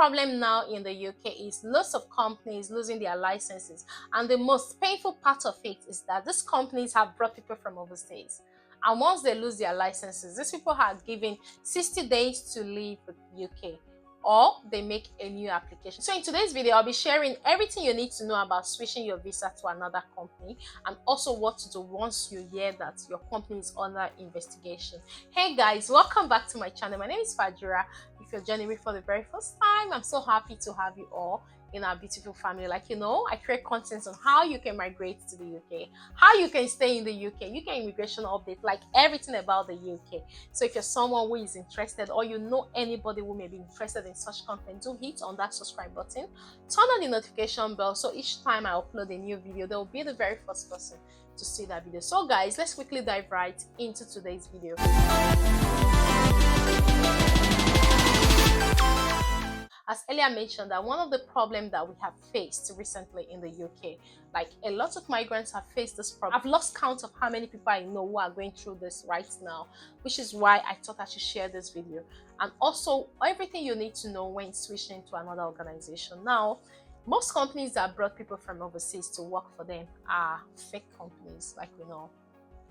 problem now in the UK is lots of companies losing their licenses, and the most painful part of it is that these companies have brought people from overseas, and once they lose their licenses, these people are given 60 days to leave the UK, or they make a new application. So in today's video, I'll be sharing everything you need to know about switching your visa to another company, and also what to do once you hear that your company is under investigation. Hey guys, welcome back to my channel. My name is Fajira. If you're joining me for the very first time, I'm so happy to have you all in our beautiful family. Like, you know, I create content on how you can migrate to the UK, how you can stay in the UK immigration update, like everything about the UK. So if you're someone who is interested, or you know anybody who may be interested in such content, do hit on that subscribe button, turn on the notification bell, so each time I upload a new video, they will be the very first person to see that video. So guys, let's quickly dive right into today's video. As earlier mentioned, that one of the problems that we have faced recently in the UK, like a lot of migrants have faced this problem. I've lost count of how many people I know who are going through this right now, which is why I thought I should share this video. And also everything you need to know when switching to another organization. Now, most companies that brought people from overseas to work for them are fake companies, like we know.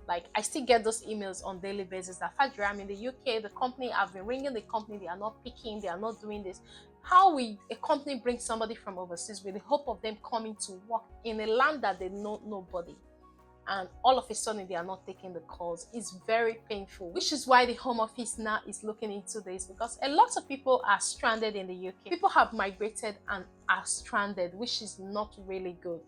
Like, I still get those emails on daily basis that Fajira, I'm in the UK, the company, I've been ringing the company, they are not picking, they are not doing this. How will a company bring somebody from overseas with the hope of them coming to work in a land that they know nobody, and all of a sudden they are not taking the calls? It's very painful, which is why the Home Office now is looking into this, because a lot of people are stranded in the UK. People have migrated and are stranded, which is not really good.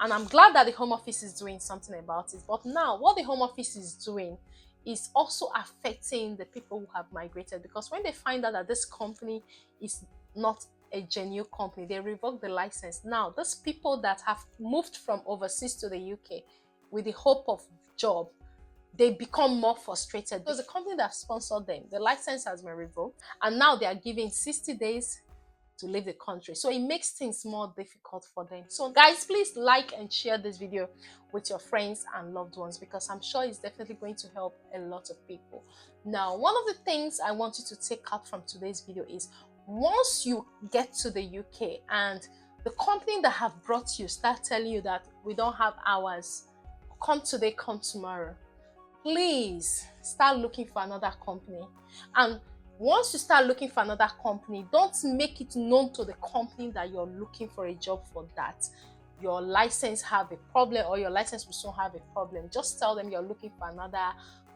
And I'm glad that the Home Office is doing something about it. But now what the Home Office is doing is also affecting the people who have migrated, because when they find out that this company is not a genuine company, they revoke the license. Now those people that have moved from overseas to the UK with the hope of job, they become more frustrated because the company that sponsored them, the license has been revoked, and now they are given 60 days to leave the country. So it makes things more difficult for them. So guys, please like and share this video with your friends and loved ones, because I'm sure it's definitely going to help a lot of people. Now, one of the things I want you to take out from today's video is, once you get to the UK and the company that have brought you start telling you that we don't have hours, come today, come tomorrow, please start looking for another company. And once you start looking for another company, don't make it known to the company that you're looking for a job for that your license have a problem, or your license will soon have a problem. Just tell them you're looking for another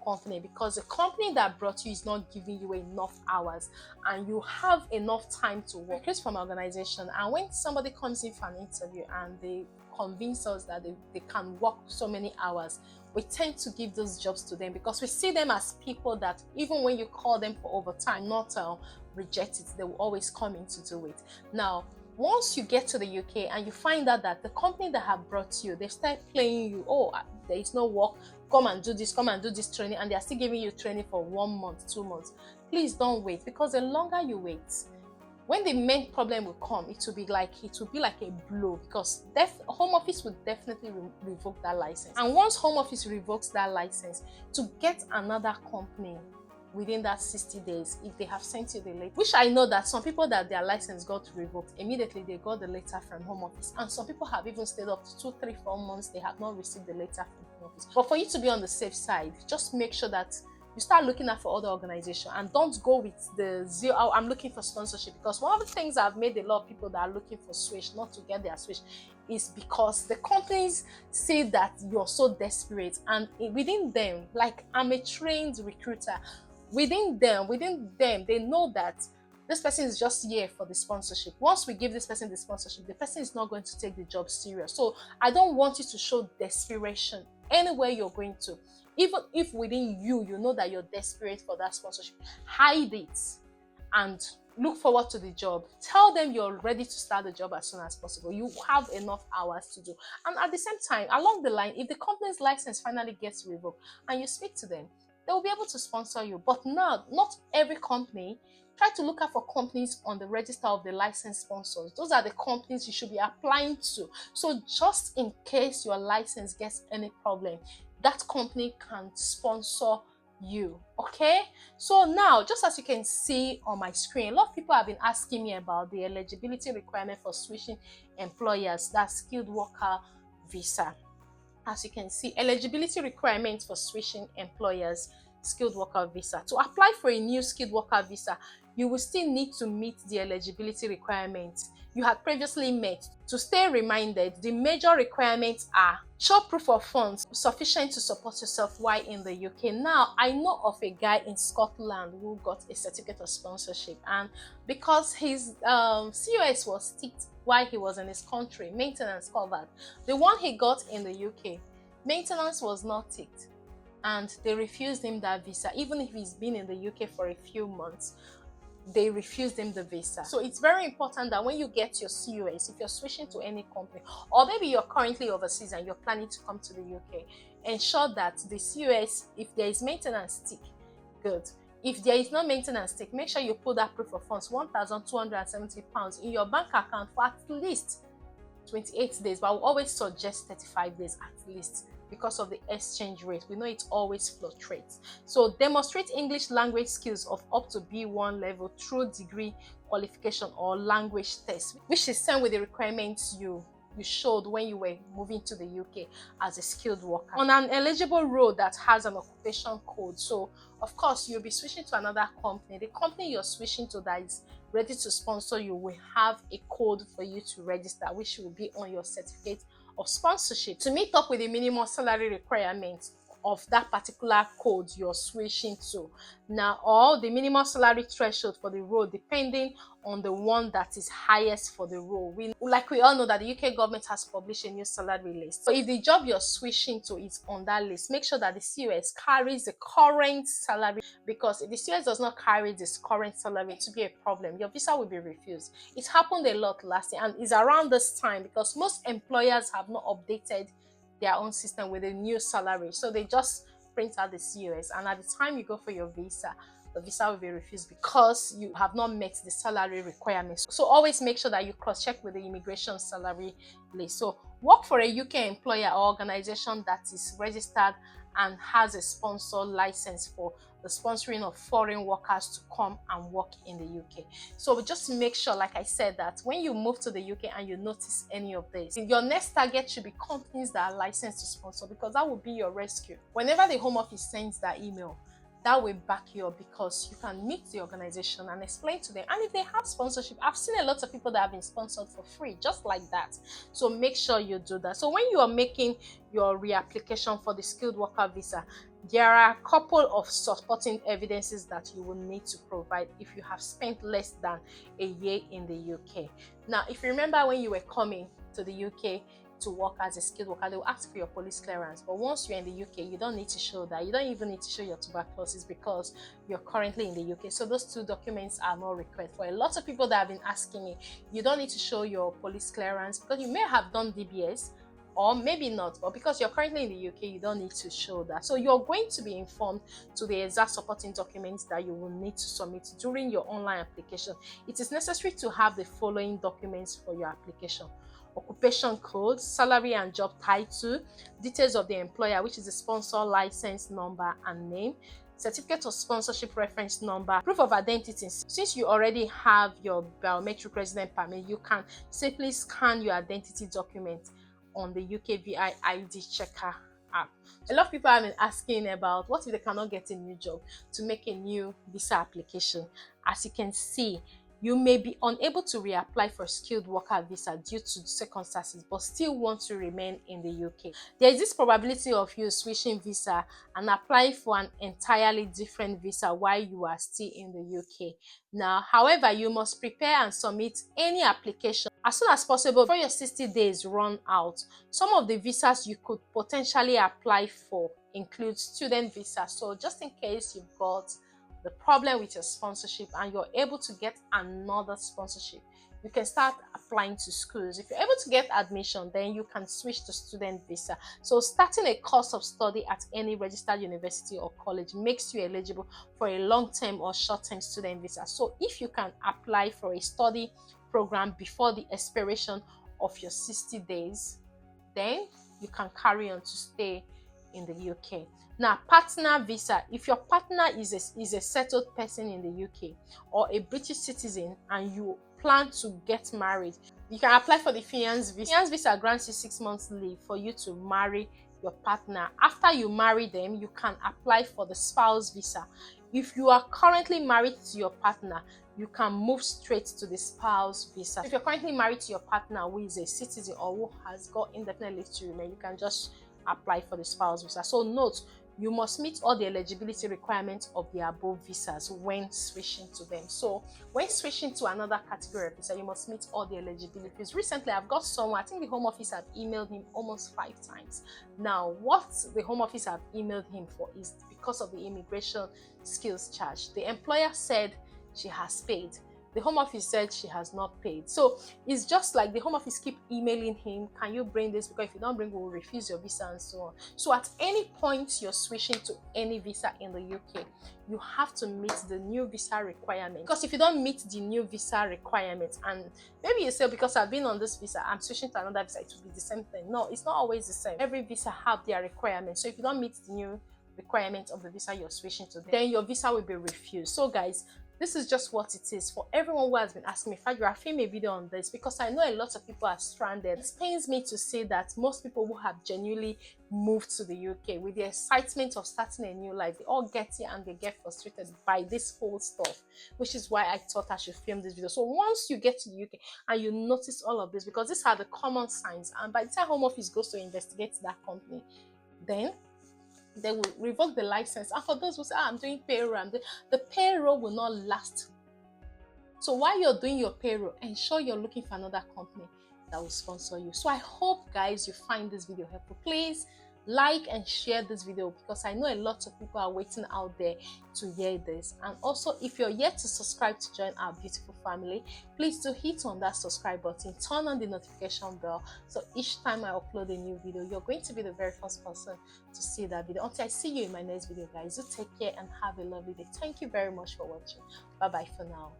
company, because the company that brought you is not giving you enough hours and you have enough time to work. Recruit from an organization, and when somebody comes in for an interview and they convince us that they can work so many hours, we tend to give those jobs to them, because we see them as people that even when you call them for overtime, not reject it, they will always come in to do it. Now, once you get to the UK and you find out that the company that have brought you, they start playing you, oh, there is no work, come and do this training, and they are still giving you training for 1 month, 2 months. Please don't wait, because the longer you wait, when the main problem will come, it will be like a blow, because Home Office will definitely revoke that license. And once Home Office revokes that license, to get another company within that 60 days, if they have sent you the letter, which I know that some people that their license got revoked, immediately they got the letter from Home Office, and some people have even stayed up to 2, 3, 4 months, they have not received the letter from Home Office. But for you to be on the safe side, just make sure that you start looking out for other organizations, and don't go with the zero, oh, I'm looking for sponsorship. Because one of the things I've made a lot of people that are looking for switch not to get their switch is because the companies see that you're so desperate, and within them, like, I'm a trained recruiter, within them, they know that this person is just here for the sponsorship. Once we give this person the sponsorship, the person is not going to take the job serious. So I don't want you to show desperation anywhere you're going to. Even if within you know that you're desperate for that sponsorship, hide it and look forward to the job. Tell them you're ready to start the job as soon as possible. You have enough hours to do. And at the same time, along the line, if the company's license finally gets revoked and you speak to them, they will be able to sponsor you. But now, not every company. Try to look out for companies on the register of the licensed sponsors. Those are the companies you should be applying to. So just in case your license gets any problem, that company can sponsor you. Okay, so now, just as you can see on my screen, a lot of people have been asking me about the eligibility requirement for switching employers, that's skilled worker visa. As you can see, eligibility requirements for switching employers, skilled worker visa. To apply for a new skilled worker visa, you will still need to meet the eligibility requirements you had previously met. To stay reminded, the major requirements are: show proof of funds sufficient to support yourself while in the UK. Now, I know of a guy in Scotland who got a certificate of sponsorship, and because his COS was ticked while he was in his country, maintenance covered. The one he got in the UK, maintenance was not ticked, and they refused him that visa. Even if he's been in the UK for a few months, they refused him the visa. So it's very important that when you get your COS, if you're switching to any company, or maybe you're currently overseas and you're planning to come to the UK, ensure that the COS, if there is maintenance tick, good. If there is no maintenance tick, make sure you put that proof of funds, £1,270, in your bank account for at least 28 days, but I will always suggest 35 days at least, because of the exchange rate. We know it always fluctuates. So demonstrate English language skills of up to B1 level through degree qualification or language test, which is same with the requirements you showed when you were moving to the UK as a skilled worker on an eligible role that has an occupation code. So of course, you'll be switching to another company. The company you're switching to that is ready to sponsor you will have a code for you to register, which will be on your certificate of sponsorship to meet up with the minimum salary requirements of that particular code you're switching to now, or the minimum salary threshold for the role, depending on the one that is highest for the role. We all know that the UK government has published a new salary list. So if the job you're switching to is on that list, make sure that the COS carries the current salary, because if the COS does not carry this current salary, it will be a problem. Your visa will be refused. It happened a lot last year, and it's around this time because most employers have not updated their own system with a new salary, so they just print out the COS, and at the time you go for your visa, the visa will be refused because you have not met the salary requirements. So always make sure that you cross-check with the immigration salary list. So work for a UK employer or organization that is registered and has a sponsor license for the sponsoring of foreign workers to come and work in the UK. So just make sure, like I said, that when you move to the UK and you notice any of this, your next target should be companies that are licensed to sponsor, because that will be your rescue. Whenever the Home Office sends that email, that will back you up, because you can meet the organization and explain to them. And if they have sponsorship, I've seen a lot of people that have been sponsored for free, just like that. So make sure you do that. So when you are making your reapplication for the skilled worker visa, there are a couple of supporting evidences that you will need to provide if you have spent less than a year in the UK. Now, if you remember when you were coming to the UK to work as a skilled worker, they will ask for your police clearance. But once you're in the UK, you don't need to show that. You don't even need to show your tuberculosis because you're currently in the UK. So those two documents are not required. For a lot of people that have been asking me, you don't need to show your police clearance because you may have done DBS, or maybe not, but because you're currently in the UK, you don't need to show that. So you're going to be informed to the exact supporting documents that you will need to submit during your online application. It is necessary to have the following documents for your application: occupation code, salary and job title, details of the employer, which is the sponsor license number and name, certificate of sponsorship reference number, proof of identity. Since you already have your biometric resident permit, you can simply scan your identity document on the UK VI ID checker app. A lot of people have been asking about what if they cannot get a new job to make a new visa application. As you can see, you may be unable to reapply for skilled worker visa due to circumstances, but still want to remain in the UK. There is this probability of you switching visa and applying for an entirely different visa while you are still in the UK. Now, however, you must prepare and submit any application as soon as possible before your 60 days run out. Some of the visas you could potentially apply for include student visa. So just in case you've got the problem with your sponsorship and you're able to get another sponsorship, you can start applying to schools. If you're able to get admission, then you can switch to student visa. So starting a course of study at any registered university or college makes you eligible for a long-term or short-term student visa. So if you can apply for a study program before the expiration of your 60 days, then you can carry on to stay in the UK. Now, partner visa. If your partner is a settled person in the UK or a British citizen and you plan to get married, you can apply for the fiancé visa. Fiancé visa grants you 6 months leave for you to marry your partner. After you marry them, you can apply for the spouse visa. If you are currently married to your partner, you can move straight to the spouse visa. If you're currently married to your partner who is a citizen or who has got indefinite leave to remain, you can just apply for the spouse visa. So note, you must meet all the eligibility requirements of the above visas when switching to them. So when switching to another category of visa, you must meet all the eligibilities. Recently, I've got someone, I think the Home Office have emailed him almost 5 times. Now, what the Home Office have emailed him for is because of the immigration skills charge. The employer said she has paid. The Home Office said she has not paid. So it's just like the Home Office keep emailing him, can you bring this? Because if you don't bring, we'll refuse your visa and so on. So at any point you're switching to any visa in the UK, you have to meet the new visa requirement. Because if you don't meet the new visa requirement, and maybe you say, because I've been on this visa, I'm switching to another visa, it will be the same thing. No, it's not always the same. Every visa have their requirements. So if you don't meet the new requirements of the visa you're switching to, then your visa will be refused. So guys, this is just what it is. For everyone who has been asking me, Fajira, film a video on this, because I know a lot of people are stranded. It pains me to say that most people who have genuinely moved to the UK with the excitement of starting a new life, they all get here and they get frustrated by this whole stuff, which is why I thought I should film this video. So once you get to the UK and you notice all of this, because these are the common signs, and by the time Home Office goes to investigate that company, then they will revoke the license. And for those who say, I'm doing payroll, the payroll will not last. So while you're doing your payroll, ensure you're looking for another company that will sponsor you. So I hope, guys, you find this video helpful. Please like and share this video, because I know a lot of people are waiting out there to hear this. And also, if you're yet to subscribe to join our beautiful family, please do hit on that subscribe button, turn on the notification bell, so each time I upload a new video, you're going to be the very first person to see that video. Until I see you in my next video, guys, do take care and have a lovely day. Thank you very much for watching. Bye bye for now.